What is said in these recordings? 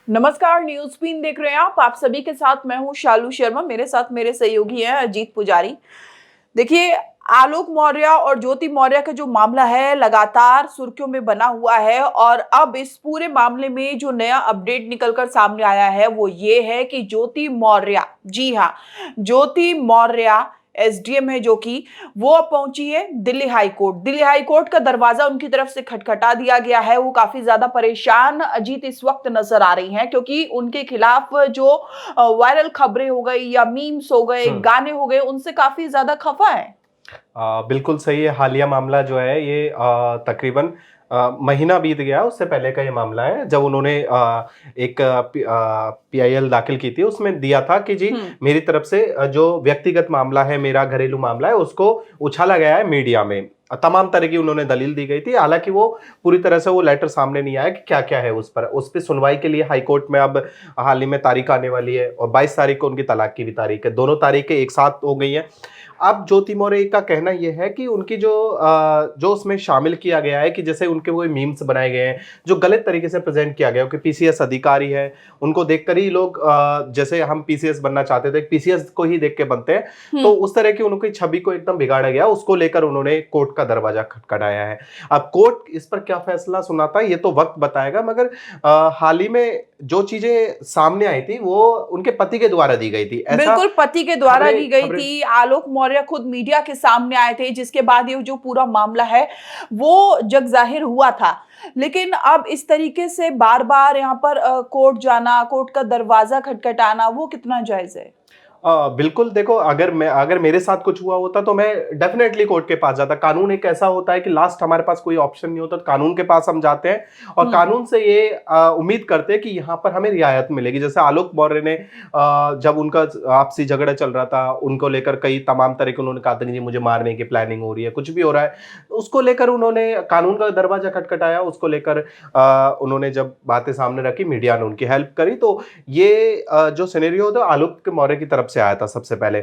नमस्कार, news been देख रहे हैं आप सभी के साथ मैं हूं शालू शर्मा। मेरे साथ मेरे सहयोगी हैं अजीत पुजारी। देखिए, आलोक मौर्य और ज्योति मौर्य का जो मामला है लगातार सुर्खियों में बना हुआ है और अब इस पूरे मामले में जो नया अपडेट निकलकर सामने आया है वो ये है कि ज्योति मौर्य, जी हाँ, ज्योति मौर्य एसडीएम है जो कि वो अब पहुंची है Delhi high court. Delhi high court का दरवाजा उनकी तरफ से खटखटा दिया गया है। वो काफी ज्यादा परेशान अजीत इस वक्त नजर आ रही हैं क्योंकि उनके खिलाफ जो वायरल खबरें हो गई या मीम्स हो गए, गाने हो गए, उनसे काफी ज्यादा खफा है। बिल्कुल सही है। हालिया मामला जो है ये तकरीबन महीना बीत गया, उससे पहले का ये मामला है जब उन्होंने एक पीआईएल दाखिल की थी। उसमें दिया था कि जी मेरी तरफ से जो व्यक्तिगत मामला है, मेरा घरेलू मामला है, उसको उछाला गया है मीडिया में। तमाम तरह की उन्होंने दलील दी गई थी। हालांकि वो पूरी तरह से वो लेटर सामने नहीं आया कि क्या क्या है उस पर सुनवाई के लिए हाईकोर्ट में अब हाल ही में तारीख आने वाली है और 22 तारीख को उनकी तलाक की भी तारीख है। दोनों तारीखें एक साथ हो गई हैं। अब ज्योति मौर्य का कहना यह है कि उनकी जो उसमें शामिल किया गया है कि जैसे उनके वो मीम्स बनाए गए हैं जो गलत तरीके से प्रेजेंट किया गया, कि पीसीएस अधिकारी है, उनको देखकर ही लोग जैसे हम पीसीएस बनना चाहते थे, पीसीएस को ही देख के बनते हैं, तो उस तरह की उनकी छवि को एकदम बिगाड़ा गया। उसको लेकर उन्होंने कोर्ट का दरवाजा खटखटाया है। अब कोर्ट इस पर क्या फैसला सुनाता है ये तो वक्त बताएगा, मगर हाल ही में जो चीजें सामने आई थी वो उनके पति के द्वारा दी गई थी। बिल्कुल, पति के द्वारा दी गई थी। आलोक मौर्य खुद मीडिया के सामने आए थे, जिसके बाद ये जो पूरा मामला है वो जग जाहिर हुआ था। लेकिन अब इस तरीके से बार बार यहाँ पर कोर्ट जाना, कोर्ट का दरवाजा खटखटाना, वो कितना जायज है? बिल्कुल, देखो, अगर मेरे साथ कुछ हुआ होता तो मैं डेफिनेटली कोर्ट के पास जाता। कानून एक ऐसा होता है कि लास्ट हमारे पास कोई ऑप्शन नहीं होता तो कानून के पास हम जाते हैं और कानून से ये उम्मीद करते हैं कि यहाँ पर हमें रियायत मिलेगी। जैसे आलोक मौर्य ने जब उनका आपसी झगड़ा चल रहा था, उनको लेकर कई तमाम तरह के उन्होंने कहा था कि जी मुझे मारने की प्लानिंग हो रही है, कुछ भी हो रहा है, उसको लेकर उन्होंने कानून का दरवाजा खटखटाया। उसको लेकर उन्होंने जब बातें सामने रखी, मीडिया ने उनकी हेल्प करी। तो ये जो सिनेरियो था आलोक मौर्य की तरफ से आया था सबसे पहले।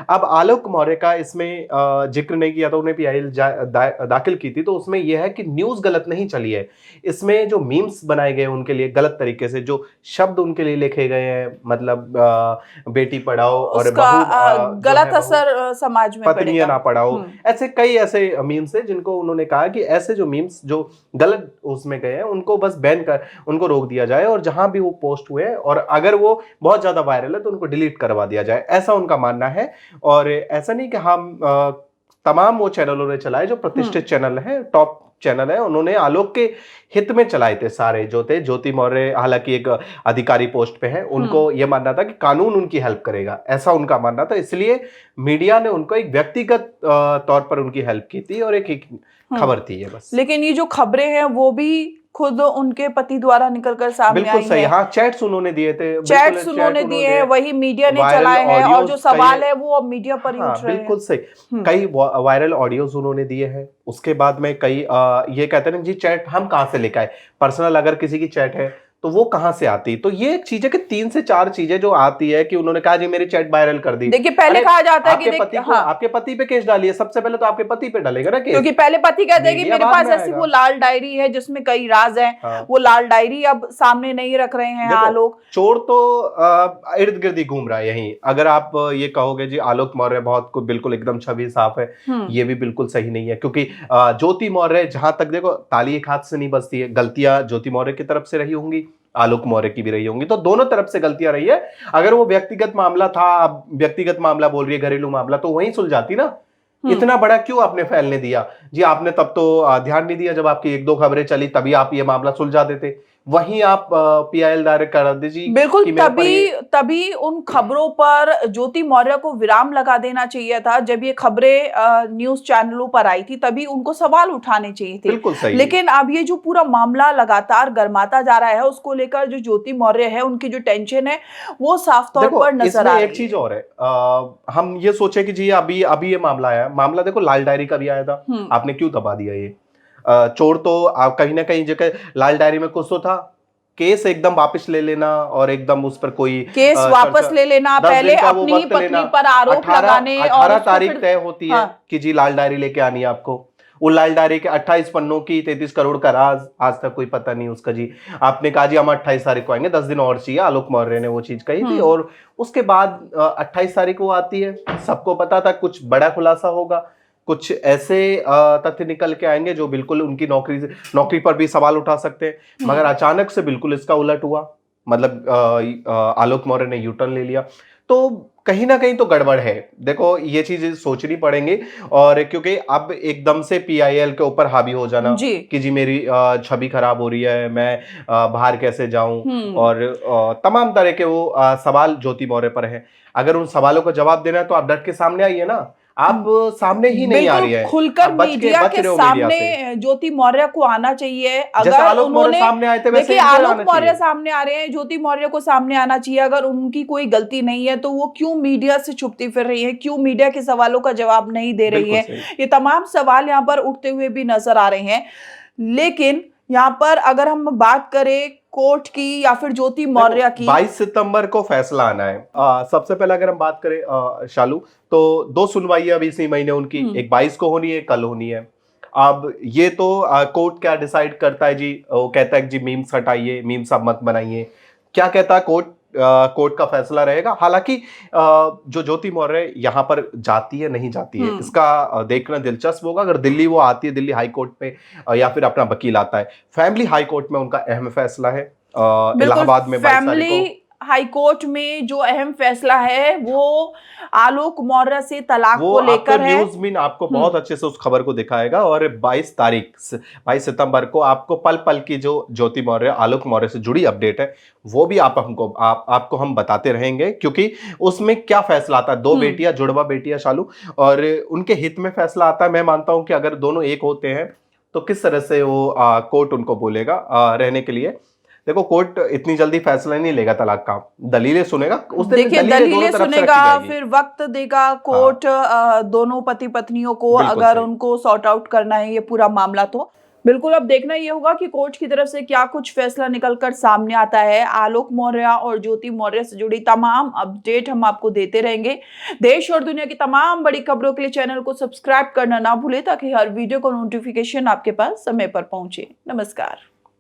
अब आलोक मौर्य का इसमें जिक्र नहीं किया था, उन्हें पीआईएल दाखिल की थी, तो उसमें यह है कि न्यूज गलत नहीं चली है। इसमें जो मीम्स बनाए गए उनके लिए गलत तरीके से, जो शब्द उनके लिए लिखे गए हैं, मतलब बेटी पढ़ाओ और गलत असर समाज में पत्नियां ना पढ़ाओ, ऐसे कई ऐसे मीम्स है जिनको उन्होंने कहा कि ऐसे जो मीम्स जो गलत उसमें गए हैं उनको बस बैन कर, उनको रोक दिया जाए और जहां भी वो पोस्ट हुए और अगर वो बहुत ज्यादा वायरल है तो उनको डिलीट करवा दिया जाए, ऐसा उनका मानना है। और ऐसा नहीं कि हम तमाम वो चैनलों ने चलाए जो प्रतिष्ठित चैनल है, टॉप चैनल है, उन्होंने आलोक के हित में चलाए थे सारे जो थे। ज्योति मौर्य हालांकि एक अधिकारी पोस्ट पे है, उनको यह मानना था कि कानून उनकी हेल्प करेगा, ऐसा उनका मानना था, इसलिए मीडिया ने उनको एक व्यक्तिगत तौर पर उनकी हेल्प की थी और एक खबर थी ये बस। लेकिन ये जो खबरें हैं वो भी खुद उनके पति द्वारा निकलकर सामने आई बिल्कुल सही, हाँ, चैट्स उन्होंने दिए थे, चैट्स उन्होंने दिए हैं, वही मीडिया ने चलाए हैं और जो सवाल है वो अब मीडिया पर ही उठ रहे हैं। बिल्कुल सही, कई वायरल ऑडियोज उन्होंने दिए हैं। उसके बाद में कई ये कहते हैं जी चैट हम कहां से लेकर आए, पर्सनल अगर किसी की चैट है तो वो कहां से आती। तो ये एक चीज है कि 3 से 4 चीजें जो आती है कि उन्होंने कहा जी मेरी चैट वायरल कर दी। देखिए, पहले कहा जाता है कि आपके पति पे केस डालिए, सबसे पहले तो आपके पति पे डालेगा ना केस, क्योंकि पहले पति कहते हैं कि मेरे पास ऐसी वो लाल डायरी है जिसमें कई राज हैं। वो लाल डायरी अब सामने नहीं रख रहे हैं आलोक। चोर तो इर्द गिर्द ही घूम रहा है यहीं। अगर आप ये कहोगे जी आलोक मौर्य बहुत बिल्कुल एकदम छवि साफ है, ये भी बिल्कुल सही नहीं है, क्योंकि ज्योति मौर्य, जहां तक देखो ताली एक हाथ से नहीं बजती है, गलतियां ज्योति मौर्य की तरफ से रही होंगी, आलोक मौर्य की भी रही होंगी, तो दोनों तरफ से गलतियां रही है। अगर वो व्यक्तिगत मामला था, अब व्यक्तिगत मामला बोल रही है, घरेलू मामला, तो वहीं सुलझाती ना। इतना बड़ा क्यों आपने फैलने दिया जी? आपने तब तो ध्यान नहीं दिया, जब आपकी 1-2 खबरें चली तभी आप ये मामला सुलझा देते, वहीं आप पीआईएल दायर करा दीजिए। बिल्कुल, तभी उन खबरों पर ज्योति मौर्य को विराम लगा देना चाहिए था। जब ये खबरें न्यूज चैनलों पर आई थी तभी उनको सवाल उठाने चाहिए थे। बिल्कुल सही। लेकिन अब ये जो पूरा मामला लगातार गर्माता जा रहा है, उसको लेकर जो ज्योति मौर्य है उनकी जो टेंशन है वो साफ तौर पर नजर आ रही है। एक चीज और है, हम ये सोचे कि जी अभी ये मामला आया, मामला देखो लाल डायरी का भी आया था, आपने क्यों दबा दिया ये? चोर तो कहीं ना कहीं जगह लाल डायरी में कुछ तो था, केस एकदम वापस ले लेना और एकदम उस पर कोई केस वापस ले लेना, पहले अपनी ही पत्नी पर आरोप लगाने, 18 तारीख तय होती है कि जी लाल डायरी लेके आनी है आपको, वो लाल डायरी के 28 पन्नों की 33 करोड़ का राज, आज तक कोई पता नहीं उसका जी। आपने कहा जी हम 28 तारीख को आएंगे, 10 दिन और चाहिए, आलोक मौर्य ने वो चीज कही थी। और उसके बाद 28 तारीख को आती है, सबको पता था कुछ बड़ा खुलासा होगा, कुछ ऐसे तथ्य निकल के आएंगे जो बिल्कुल उनकी नौकरी पर भी सवाल उठा सकते हैं। मगर अचानक से बिल्कुल इसका उलट हुआ, मतलब आलोक मौर्य ने यू टर्न ले लिया। तो कहीं ना कहीं तो गड़बड़ है, देखो ये चीज सोचनी पड़ेंगी। और क्योंकि अब एकदम से पीआईएल के ऊपर हावी हो जाना कि जी मेरी छवि खराब हो रही है, मैं बाहर कैसे जाऊं, और तमाम तरह के वो सवाल ज्योति मौर्य पर हैं। अगर उन सवालों का जवाब देना है तो आप डट के सामने आइए ना, आप सामने ही नहीं आ रही है, खुलकर मीडिया के सामने ज्योति मौर्य को आना चाहिए। अगर उन्होंने सामने आए थे देखिए आलोक मौर्य सामने आ रहे हैं, ज्योति मौर्य को सामने आना चाहिए। अगर उनकी कोई गलती नहीं है तो वो क्यों मीडिया से छुपती फिर रही है, क्यों मीडिया के सवालों का जवाब नहीं दे रही है? ये तमाम सवाल यहाँ पर उठते हुए भी नजर आ रहे हैं। लेकिन यहाँ पर अगर हम बात करें कोर्ट की या फिर ज्योति मौर्य की, 22 सितंबर को फैसला आना है। सबसे पहले अगर हम बात करें शालू, तो 2 सुनवाई अभी इसी महीने उनकी, एक 22 को होनी है, कल होनी है। अब ये तो कोर्ट क्या डिसाइड करता है जी, वो कहता है कि जी मीम्स हटाइए, मीम्स अब मत बनाइए, क्या कहता है कोर्ट, कोर्ट का फैसला रहेगा। हालांकि जो ज्योति मौर्य यहाँ पर जाती है नहीं जाती है, इसका देखना दिलचस्प होगा। अगर दिल्ली वो आती है, दिल्ली हाई कोर्ट पे, या फिर अपना वकील आता है, फैमिली हाई कोर्ट में उनका अहम फैसला है। इलाहाबाद में 22 तारीख को हाई कोर्ट में जो अहम फैसला है वो आलोक मौर्य से तलाक को लेकर है। न्यूज़ मीन आपको बहुत अच्छे से उस खबर को दिखाएगा। और 22 सितंबर को आपको पल पल की जो ज्योति मौर्य, आलोक मौर्य से जुड़ी अपडेट है वो भी आपको हम बताते रहेंगे, क्योंकि उसमें क्या फैसला आता है। 2 बेटियां, जुड़वा बेटियां शालू, और उनके हित में फैसला आता है। मैं मानता हूं कि अगर दोनों एक होते हैं तो किस तरह से वो कोर्ट उनको बोलेगा रहने के लिए। देखो कोर्ट इतनी जल्दी फैसला नहीं लेगा तलाक का, दलीलें सुनेगा, उस दिन देखिए दलीलें सुनेगा, फिर वक्त देगा कोर्ट दोनों पति पत्नियों को, अगर उनको सॉर्ट आउट करना है ये पूरा मामला। तो बिल्कुल अब देखना ये होगा कि कोर्ट की तरफ से क्या कुछ फैसला निकलकर सामने आता है। आलोक मौर्य और ज्योति मौर्य से जुड़ी तमाम अपडेट हम आपको देते रहेंगे। देश और दुनिया की तमाम बड़ी खबरों के लिए चैनल को सब्सक्राइब करना ना भूलें, ताकि हर वीडियो का नोटिफिकेशन आपके पास समय पर पहुंचे। नमस्कार।